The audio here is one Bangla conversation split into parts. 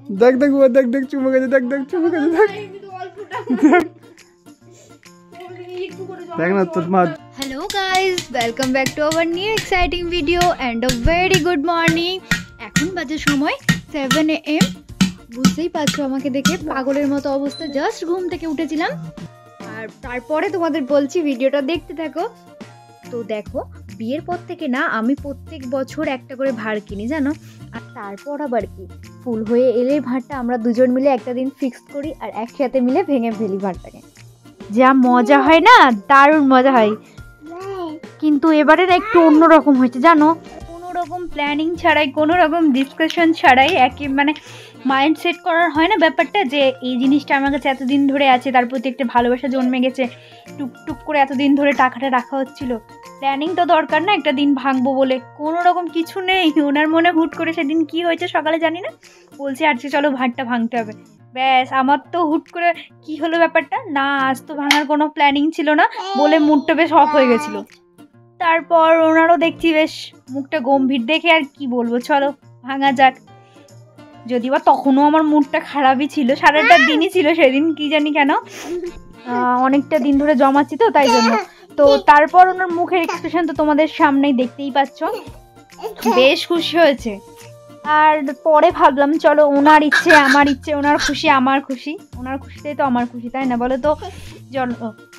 দেখ দেখ ও দেখ দেখ চুমু গেছে, দেখ দেখ চুমু গেছে, দেখ দেখ না তোর মা। Hello guys, welcome back to our new exciting video and a very good morning. এখন বাজে সময় 7 AM। বুঝতেই পারছো আমাকে দেখে পাগলের মতো অবস্থা, জাস্ট ঘুম থেকে উঠেছিলাম। আর তারপরে তোমাদের বলছি ভিডিওটা দেখতে থাকো। তো দেখো, বিয়ের পর থেকে না আমি প্রত্যেক বছর একটা করে ভাঁড় কিনি জানো। আর তারপর আবার কি, ফুল হয়ে এলে ভাঁড়টা আমরা দুজন মিলে একটা দিন ফিক্সড করি আর একসাথে মিলে ভেঙে ফেলি ভাঁড়টাকে। যা মজা হয় না, দারুণ মজা হয়। কিন্তু এবারে না একটু অন্যরকম হয়েছে জানো, কোনো রকম প্ল্যানিং ছাড়াই, কোনো রকম ডিসকাশন ছাড়াই, মানে মাইন্ড সেট করার হয় না ব্যাপারটা, যে এই জিনিসটা আমার কাছে এতদিন ধরে আছে, তার প্রতি একটা ভালোবাসা জন্মে গেছে, টুকটুক করে এতদিন ধরে টাকাটা রাখা হচ্ছিল। প্ল্যানিং তো দরকার না একটা দিন ভাঙবো বলে, কোনো রকম কিছু নেই ওনার মনে। হুট করে সেদিন কি হয়েছে সকালে জানি না, বলছে আজকে চলো ভাঁড়টা ভাঙতে হবে। ব্যাস, আমার তো হুট করে কি হলো ব্যাপারটা না, আজ তো ভাঙার কোনো প্ল্যানিং ছিল না বলে মুডটা বেশ অফ হয়ে গেছিলো। তারপর ওনারও দেখছি বেশ মুখটা গম্ভীর দেখে, আর কি বলবো, চলো ভাঙা যাক। যদিও বা তখনও আমার মুডটা খারাপই ছিল, সারাটা দিনই ছিল সেদিন, কি জানি কেন, অনেকটা দিন ধরে জমাচ্ছি তো তাই জন্য। তো তারপর ওনার মুখের এক্সপ্রেশন তো তোমাদের সামনেই দেখতেই পাচ্ছ, বেশ খুশি হয়েছে। আর পরে ভাবলাম চলো, ওনার ইচ্ছে আমার ইচ্ছে, ওনার খুশি আমার খুশি, ওনার খুশিতেই তো আমার খুশি, তাই না বলো তো।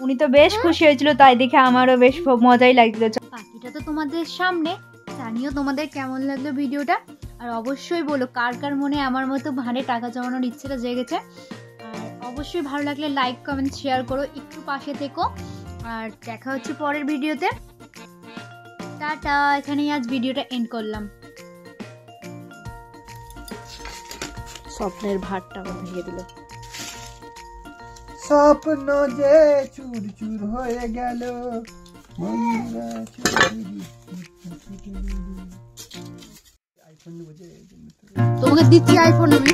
উনি তো বেশ খুশি হয়েছিল, তাই দেখে আমারও বেশ মজাই লাগছিল। বাকিটা তো তোমাদের সামনে, জানিও তোমাদের কেমন লাগলো ভিডিওটা। আর অবশ্যই বলো কার কার মনে আমার মতো ভাঁড়ে টাকা জমানোর ইচ্ছেটা জেগেছে। আর অবশ্যই ভালো লাগলে লাইক কমেন্ট শেয়ার করো, একটু পাশে থেকো। আর দেখা হচ্ছে পরের ভিডিওতে। টাটা, এখানেই আজ ভিডিওটা এন্ড করলাম। স্বপ্নের ভাতটা ভেঙে দিল, স্বপ্ন যে চুর চুর হয়ে গেল। তোমাকে দিচ্ছি আইফোন আমি।